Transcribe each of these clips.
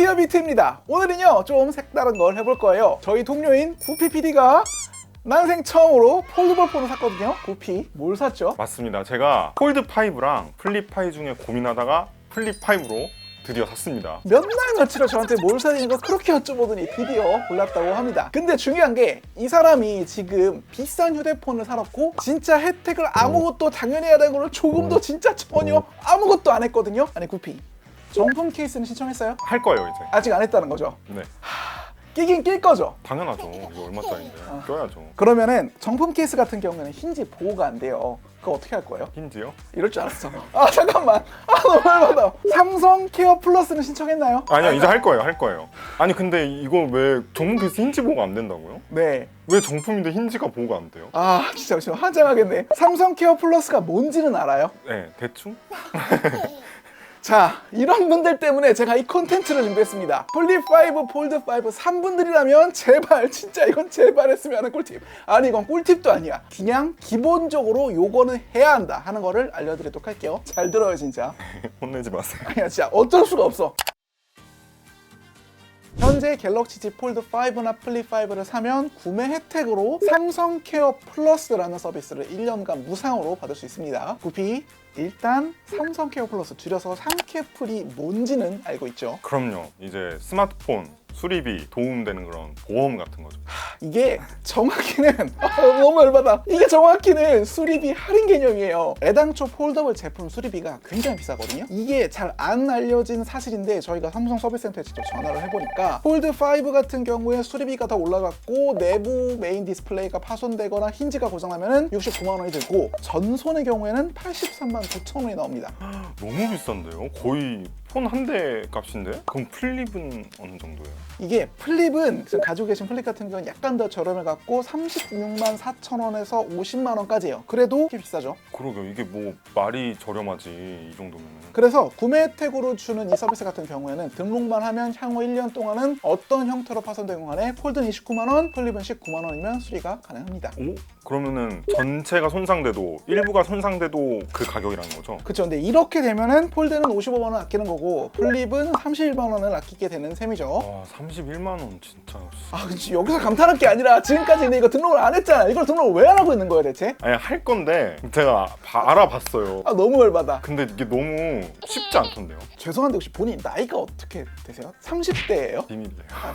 안녕하세요, 비트입니다. 오늘은요 좀 색다른 걸 해볼 거예요. 저희 동료인 구피 PD가 난생 처음으로 폴드볼 폰을 샀거든요. 구피 뭘 샀죠? 맞습니다. 제가 폴드5랑 플립5 중에 고민하다가 플립5로 드디어 샀습니다. 몇 날 며칠을 저한테 뭘 사야 되는 거 그렇게 여쭤보더니 드디어 골랐다고 합니다. 근데 중요한 게 이 사람이 지금 비싼 휴대폰을 사놓고 진짜 혜택을 아무것도 당연히 해야 되는 거를 조금도 진짜 전혀 아무것도 안 했거든요. 아니 구피 정품 케이스는 신청했어요? 할 거예요 이제. 아직 안 했다는 거죠? 네. 끼긴 낄 거죠? 당연하죠. 이거 얼마짜리인데. 껴야죠. 그러면은 정품 케이스 같은 경우에는 힌지 보호가 안 돼요. 그거 어떻게 할 거예요? 힌지요? 이럴 줄 알았어. 아 잠깐만. 아 너무 열받아. 삼성 케어 플러스는 신청했나요? 아니요, 이제 할 거예요. 할 거예요. 아니 근데 이거 왜 정품 케이스 힌지 보호가 안 된다고요? 네. 왜 정품인데 힌지가 보호가 안 돼요? 아 진짜 지금 환장하겠네. 삼성 케어 플러스가 뭔지는 알아요? 네, 대충? 자, 이런 분들 때문에 제가 이 콘텐츠를 준비했습니다. 플립5, 폴드5 3분들이라면 제발, 진짜 이건 제발 했으면 하는 꿀팁. 아니 이건 꿀팁도 아니야. 그냥 기본적으로 요거는 해야 한다 하는 거를 알려드리도록 할게요. 잘 들어요 진짜. 혼내지 마세요. 아니야 진짜 어쩔 수가 없어. 현재 갤럭시 Z 폴드 5나 플립 5를 사면 구매 혜택으로 삼성 케어 플러스라는 서비스를 1년간 무상으로 받을 수 있습니다. 구피 일단 삼성 케어 플러스 줄여서 삼케플이 뭔지는 알고 있죠. 그럼요. 이제 스마트폰 수리비 도움되는 그런 보험 같은 거죠. 이게 정확히는 너무 열받아. 이게 정확히는 수리비 할인 개념이에요. 애당초 폴더블 제품 수리비가 굉장히 비싸거든요. 이게 잘 안 알려진 사실인데 저희가 삼성 서비스센터에 직접 전화를 해보니까 폴드5 같은 경우에 수리비가 더 올라갔고 내부 메인 디스플레이가 파손되거나 힌지가 고장나면 69만 원이 들고 전손의 경우에는 83만 9천 원이 나옵니다. 너무 비싼데요? 거의 폰 한 대 값인데? 그럼 플립은 어느 정도예요? 이게 플립은 지금 가지고 계신 플립 같은 경우는 약간 더 저렴해갖고 36만 4천 원에서 50만 원까지예요. 그래도 꽤 비싸죠. 그러게요. 이게 뭐 말이 저렴하지 이 정도면. 그래서 구매 혜택으로 주는 이 서비스 같은 경우에는 등록만 하면 향후 1년 동안은 어떤 형태로 파손되건 간에 폴드는 29만 원, 플립은 19만 원이면 수리가 가능합니다. 오? 그러면은 전체가 손상돼도 일부가 손상돼도 그 가격이라는 거죠? 그쵸. 근데 이렇게 되면은 폴드는 55만 원 아끼는 거고 플립은 31만 원을 아끼게 되는 셈이죠. 와 31만 원 진짜. 아 그치. 여기서 감탄할 게 아니라 지금까지 근데 이거 등록을 안 했잖아. 이걸 등록을 왜 안 하고 있는 거야 대체? 아니 할 건데 제가 알아봤어요. 아 너무 열받아. 근데 이게 너무 쉽지 않던데요? 죄송한데 혹시 본인 나이가 어떻게 되세요? 30대예요? 비밀이에요. 아,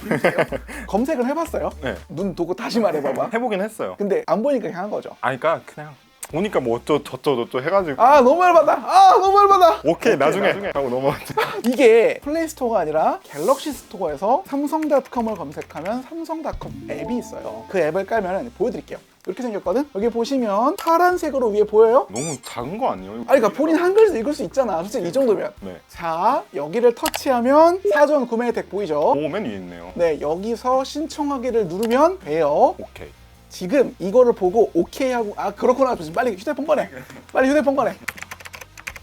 검색을 해봤어요? 네. 눈 도고 다시 말해봐봐. 해보긴 했어요. 근데 안 보니까 그냥 한 거죠. 아니 그러니까 그냥 보니까 뭐 저쩌 해가지고 아 너무 열받아. 아 너무 열받아. 오케이 나중에 하고 넘어갔죠. 이게 플레이스토어가 아니라 갤럭시 스토어에서 삼성닷컴을 검색하면 삼성닷컴 앱이 있어요. 그 앱을 깔면 보여드릴게요. 이렇게 생겼거든? 여기 보시면 파란색으로 위에 보여요? 너무 작은 거 아니에요? 아니 그러니까 본인 한글에서 읽을 수 있잖아. 솔직히 이 정도면. 네. 자 여기를 터치하면 사전 구매 혜택 보이죠? 오, 맨 위에 있네요. 네 여기서 신청하기를 누르면 돼요. 오케이. 지금 이거를 보고 오케이 하고 아 그렇구나. 빨리 휴대폰 꺼내. 빨리 휴대폰 꺼내.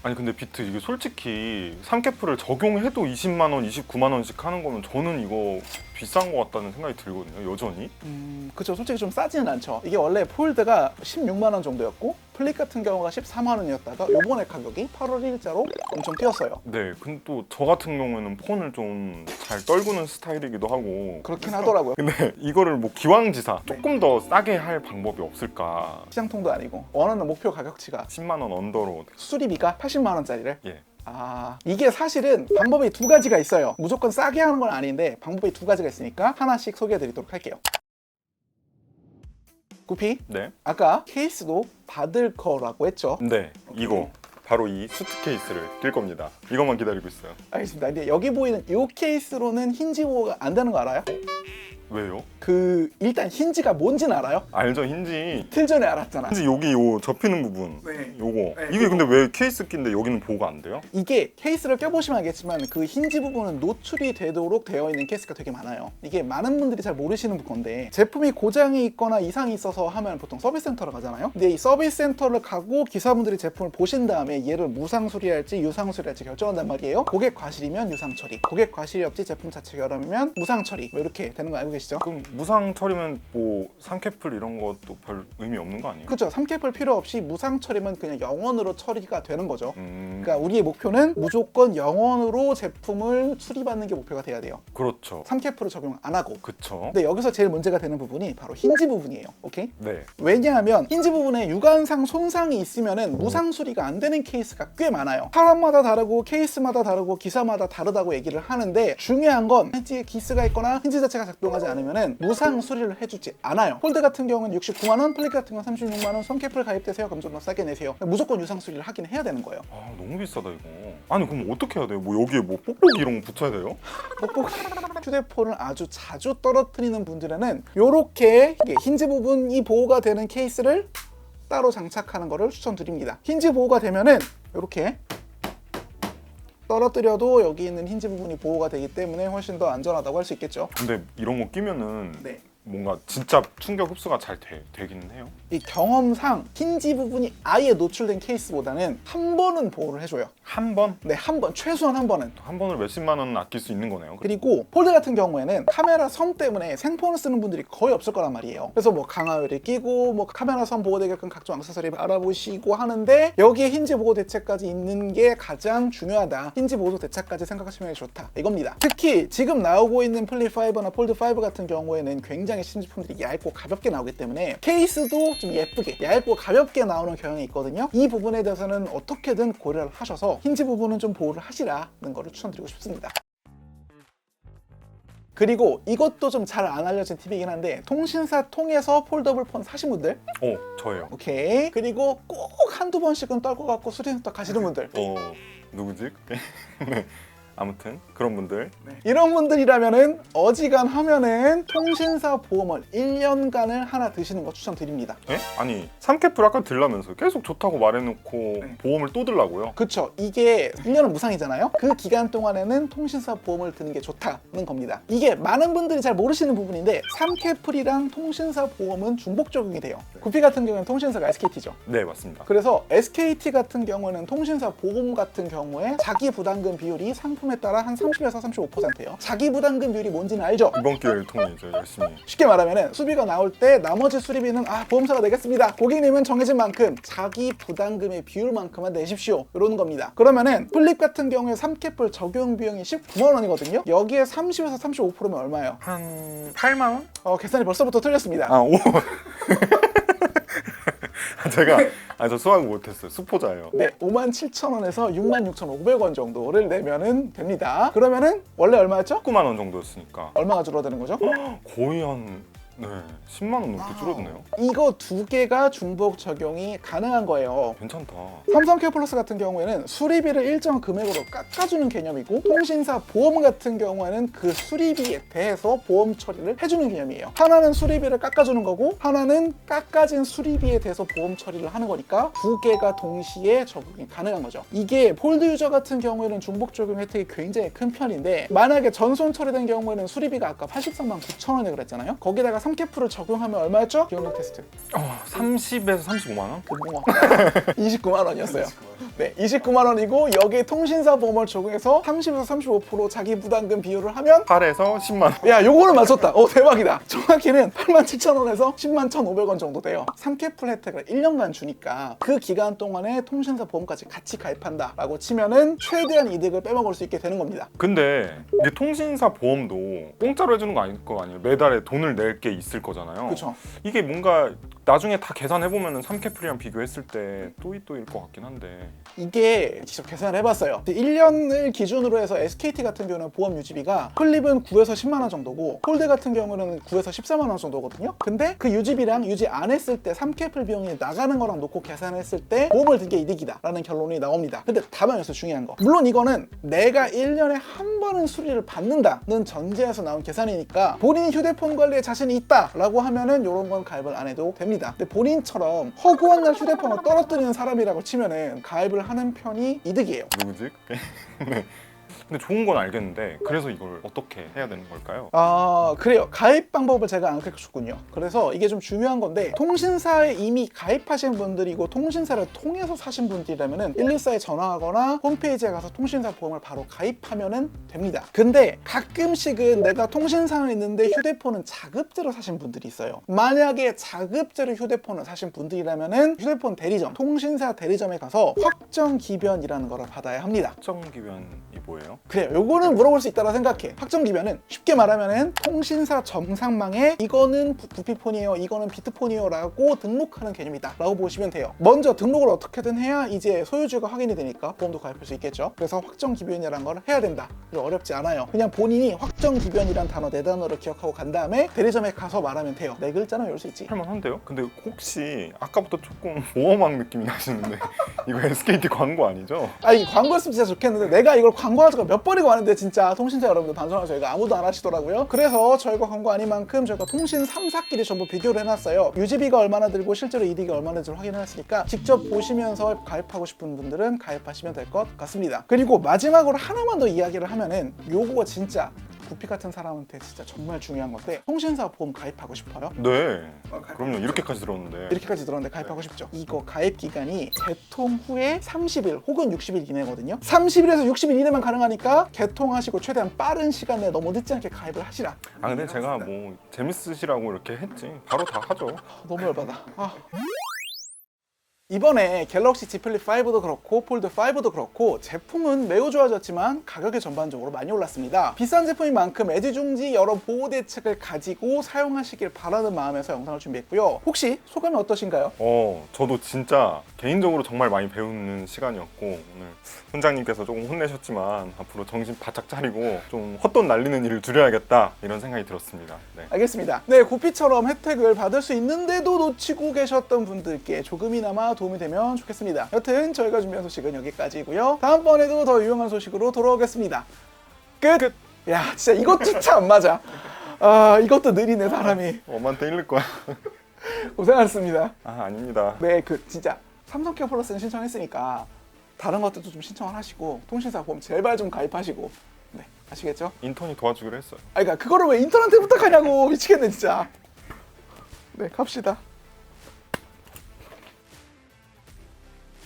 아니 근데 비트 이게 솔직히 삼케프를 적용해도 20만 원, 29만 원씩 하는 거면 저는 이거 비싼 것 같다는 생각이 들거든요. 여전히. 그쵸. 솔직히 좀 싸지는 않죠. 이게 원래 폴드가 16만 원 정도였고 플립 같은 경우가 14만 원이었다가 요번에 가격이 8월 1일자로 엄청 뛰었어요. 네, 근데 또 저 같은 경우에는 폰을 좀 잘 떨구는 스타일이기도 하고 그렇긴 하더라고요. 근데 이거를 뭐 기왕지사 조금 더 싸게 할 방법이 없을까. 시장통도 아니고 원하는 목표 가격치가 10만 원 언더로. 수리비가 80만 원짜리를 예. 아 이게 사실은 방법이 두 가지가 있어요. 무조건 싸게 하는 건 아닌데 방법이 두 가지가 있으니까 하나씩 소개해 드리도록 할게요. 구피 네. 아까 케이스도 받을 거라고 했죠. 네, 이거 바로 이 수트케이스를 낄 겁니다. 이것만 기다리고 있어요. 알겠습니다. 근데 여기 보이는 이 케이스로는 힌지 보호가 안 되는 거 알아요? 왜요? 일단 힌지가 뭔지는 알아요? 알죠, 힌지. 이틀 전에 알았잖아. 힌지 여기 요 접히는 부분. 네. 요거. 네, 이게 근데 왜 케이스 낀데 여기는 보호가 안 돼요? 이게 케이스를 껴보시면 알겠지만 그 힌지 부분은 노출이 되도록 되어 있는 케이스가 되게 많아요. 이게 많은 분들이 잘 모르시는 건데 제품이 고장이 있거나 이상이 있어서 하면 보통 서비스 센터를 가잖아요. 근데 이 서비스 센터를 가고 기사분들이 제품을 보신 다음에 얘를 무상 수리할지 유상 수리할지 결정한단 말이에요. 고객 과실이면 유상 처리, 고객 과실이 없지 제품 자체 결함이면 무상 처리 뭐 이렇게 되는 거 알고 계시죠? 그럼 무상 처리면 뭐 상캐플 이런 것도 별 의미 없는 거 아니에요? 그렇죠. 3캡을 필요 없이 무상 처리면 그냥 영원으로 처리가 되는 거죠. 그러니까 우리의 목표는 무조건 영원으로 제품을 수리받는 게 목표가 돼야 돼요. 그렇죠. 3캡을 적용 안 하고. 그쵸. 근데 여기서 제일 문제가 되는 부분이 바로 힌지 부분이에요. 오케이? 네. 왜냐하면 힌지 부분에 유관상 손상이 있으면은 무상 수리가 안 되는 케이스가 꽤 많아요. 사람마다 다르고 케이스마다 다르고 기사마다 다르다고 얘기를 하는데 중요한 건 힌지에 기스가 있거나 힌지 자체가 작동하지 않으면은 무상 수리를 해주지 않아요. 폴드 같은 경우는 69만 원, 플립 같은 경우는 36만 원, 손캡을 가입되세요. 그럼 좀 더 싸게 내세요. 무조건 유상 수리를 하긴 해야 되는 거예요. 아 너무 비싸다 이거. 아니 그럼 어떻게 해야 돼요? 뭐 여기에 뭐 뽁뽁이 이런 거 붙여야 돼요? 뽁뽁이 휴대폰을 아주 자주 떨어뜨리는 분들에는 요렇게 힌지 부분이 보호가 되는 케이스를 따로 장착하는 거를 추천드립니다. 힌지 보호가 되면은 이렇게 떨어뜨려도 여기 있는 힌지 부분이 보호가 되기 때문에 훨씬 더 안전하다고 할 수 있겠죠. 근데 이런 거 끼면은 네. 뭔가 진짜 충격 흡수가 잘 되기는 해요. 이 경험상 힌지 부분이 아예 노출된 케이스보다는 한 번은 보호를 해줘요. 한 번? 네, 한 번, 최소한 한 번은. 한 번을 몇십만 원 아낄 수 있는 거네요. 그리고 폴드 같은 경우에는 카메라 섬 때문에 생폰을 쓰는 분들이 거의 없을 거란 말이에요. 그래서 뭐 강화율을 끼고 뭐 카메라 섬 보호되게끔 각종 액세서리 알아보시고 하는데 여기에 힌지 보호 대책까지 있는 게 가장 중요하다. 힌지 보호 대책까지 생각하시면 좋다. 이겁니다. 특히 지금 나오고 있는 플립 5나 폴드 5 같은 경우에는 굉장히 신제품들이 얇고 가볍게 나오기 때문에 케이스도 좀 예쁘게 얇고 가볍게 나오는 경향이 있거든요. 이 부분에 대해서는 어떻게든 고려를 하셔서 힌지 부분은 좀 보호를 하시라는 거를 추천드리고 싶습니다. 그리고 이것도 좀 잘 안 알려진 팁이긴 한데 통신사 통해서 폴더블 폰 사신 분들 저예요. 오케이. 그리고 꼭 한두 번씩은 떨고 갖고 수리센터 가시는 분들 누구지? 네. 아무튼 그런 분들 이런 분들이라면은 어지간하면은 통신사 보험을 1년간을 하나 드시는 거 추천드립니다. 에? 아니 3캡을 아까 들라면서 계속 좋다고 말해놓고 네. 보험을 또 들라고요? 그쵸. 이게 1년은 무상이잖아요. 그 기간 동안에는 통신사 보험을 드는 게 좋다는 겁니다. 이게 많은 분들이 잘 모르시는 부분인데 3캡플이랑 통신사 보험은 중복 적용이 돼요. 구피 같은 경우는 통신사가 SKT죠. 네 맞습니다. 그래서 SKT 같은 경우는 통신사 보험 같은 경우에 자기 부담금 비율이 상품에 따라 한 30에서 35%예요. 자기 부담금 비율이 뭔지는 알죠? 이번 기회를 통해 이제 열심히 쉽게 말하면 수비가 나올 때 나머지 수리비는 보험사가 내겠습니다. 고객님은 정해진 만큼 자기 부담금의 비율만큼만 내십시오. 이러는 겁니다. 그러면은 플립 같은 경우에 3캡플 적용 비용이 19만 원이거든요. 여기에 30에서 35%면 얼마예요? 한 8만 원? 계산이 벌써부터 틀렸습니다. 제가 저 수학 못했어요. 수포자예요. 네, 57,000원에서 66,500원 정도를 내면은 됩니다. 그러면은 원래 얼마였죠? 19만 원 정도였으니까 얼마가 줄어드는 거죠? 거의 한 10만 원 넘게 줄어드네요. 이거 두 개가 중복 적용이 가능한 거예요. 괜찮다. 삼성 케어 플러스 같은 경우에는 수리비를 일정 금액으로 깎아주는 개념이고 통신사 보험 같은 경우에는 그 수리비에 대해서 보험 처리를 해주는 개념이에요. 하나는 수리비를 깎아주는 거고 하나는 깎아진 수리비에 대해서 보험 처리를 하는 거니까 두 개가 동시에 적용이 가능한 거죠. 이게 폴드 유저 같은 경우에는 중복 적용 혜택이 굉장히 큰 편인데 만약에 전손 처리된 경우에는 수리비가 아까 83만 9천 원에 그랬잖아요. 거기다가 3캡플을 적용하면 얼마였죠? 기억력 테스트 30에서 35만 원? 금붕어 29만 원이었어요. 네, 29만 원이고 여기에 통신사 보험을 적용해서 30에서 35% 자기 부담금 비율을 하면 8에서 10만 원. 야, 요거는 맞췄다. 대박이다. 정확히는 87,000원에서 101,500원 정도 돼요. 3캡플 혜택을 1년간 주니까 그 기간 동안에 통신사 보험까지 같이 가입한다라고 치면은 최대한 이득을 빼먹을 수 있게 되는 겁니다. 근데 이게 통신사 보험도 공짜로 해주는 거 아닐 거 아니에요? 매달에 돈을 낼 게 있을 거잖아요. 그렇죠. 이게 뭔가 나중에 다 계산해보면 3캡플이랑 비교했을 때 또일 것 같긴 한데 이게 직접 계산을 해봤어요. 1년을 기준으로 해서 SKT 같은 경우는 보험 유지비가 플립은 9에서 10만 원 정도고 폴드 같은 경우는 9에서 14만 원 정도거든요. 근데 그 유지비랑 유지 안 했을 때 3캡플 비용이 나가는 거랑 놓고 계산했을 때 보험을 든 게 이득이다 라는 결론이 나옵니다. 근데 다만 여기서 중요한 거, 물론 이거는 내가 1년에 한 번은 수리를 받는다는 전제에서 나온 계산이니까 본인 휴대폰 관리에 자신이 있다 라고 하면은 이런 건 가입을 안 해도 됩니다. 근데 본인처럼 허구한 날 휴대폰을 떨어뜨리는 사람이라고 치면은 가입을 하는 편이 이득이에요. 누구지? 네. 근데 좋은 건 알겠는데 그래서 이걸 어떻게 해야 되는 걸까요? 그래요. 가입 방법을 제가 안 가르쳐줬군요. 그래서 이게 좀 중요한 건데 통신사에 이미 가입하신 분들이고 통신사를 통해서 사신 분들이라면은 114에 전화하거나 홈페이지에 가서 통신사 보험을 바로 가입하면은 됩니다. 근데 가끔씩은 내가 통신사는 있는데 휴대폰은 자급제로 사신 분들이 있어요. 만약에 자급제로 휴대폰을 사신 분들이라면은 휴대폰 대리점, 통신사 대리점에 가서 확정 기변이라는 거를 받아야 합니다. 확정 기변이 뭐예요? 그래요. 요거는 물어볼 수 있다고 생각해. 확정 기변은 쉽게 말하면은 통신사 정상망에 이거는 부피폰이에요, 이거는 비트폰이에요 라고 등록하는 개념이다 라고 보시면 돼요. 먼저 등록을 어떻게든 해야 이제 소유주가 확인이 되니까 보험도 가입할 수 있겠죠. 그래서 확정 기변이라는 걸 해야 된다. 어렵지 않아요. 그냥 본인이 확정 기변이란 단어 4단어를 기억하고 간 다음에 대리점에 가서 말하면 돼요. 4글자는 외울 수 있지. 할만한데요? 근데 혹시 아까부터 조금 보험왕 느낌이 나시는데 이거 SKT 광고 아니죠? 이 광고였으면 진짜 좋겠는데 내가 이걸 광고하자고 몇 번이고 하는데 진짜 통신사 여러분들 반성하셔서 저희가 아무도 안 하시더라고요. 그래서 저희가 광고 아닌 만큼 저희가 통신 3사끼리 전부 비교를 해놨어요. 유지비가 얼마나 들고 실제로 이득이 얼마나 들고 확인해놨으니까 직접 보시면서 가입하고 싶은 분들은 가입하시면 될 것 같습니다. 그리고 마지막으로 하나만 더 이야기를 하면은 요거 진짜 구피 같은 사람한테 진짜 정말 중요한 건데 통신사 보험 가입하고 싶어요? 네. 그럼요. 이렇게까지 들었는데. 이렇게까지 들었는데 가입하고 싶죠. 이거 가입 기간이 개통 후에 30일 혹은 60일 이내거든요. 30일에서 60일 이내만 가능하니까 개통하시고 최대한 빠른 시간 내에 너무 늦지 않게 가입을 하시라. 근데 제가 뭐 재밌으시라고 이렇게 했지 바로 다 하죠. 너무 열받아. 이번에 갤럭시 Z 플립 5도 그렇고 폴드 5도 그렇고 제품은 매우 좋아졌지만 가격이 전반적으로 많이 올랐습니다. 비싼 제품인 만큼 애지중지 여러 보호 대책을 가지고 사용하시길 바라는 마음에서 영상을 준비했고요. 혹시 소감이 어떠신가요? 저도 진짜 개인적으로 정말 많이 배우는 시간이었고 오늘 훈장님께서 조금 혼내셨지만 앞으로 정신 바짝 차리고 좀 헛돈 날리는 일을 줄여야겠다 이런 생각이 들었습니다. 네. 알겠습니다. 네, 구피처럼 혜택을 받을 수 있는데도 놓치고 계셨던 분들께 조금이나마 도움이 되면 좋겠습니다. 여튼 저희가 준비한 소식은 여기까지고요. 다음번에도 더 유용한 소식으로 돌아오겠습니다. 끝! 야, 진짜 이것도 참 안 맞아. 이것도 느리네, 사람이. 엄한테 잃을 거야. 고생하셨습니다. 아닙니다. 네, 진짜 삼성케어 플러스는 신청했으니까 다른 것들도 좀 신청을 하시고 통신사 보험 제발 좀 가입하시고 네, 아시겠죠? 인턴이 도와주기로 했어요. 그러니까 그거를 왜 인턴한테 부탁하냐고. 미치겠네 진짜. 네, 갑시다.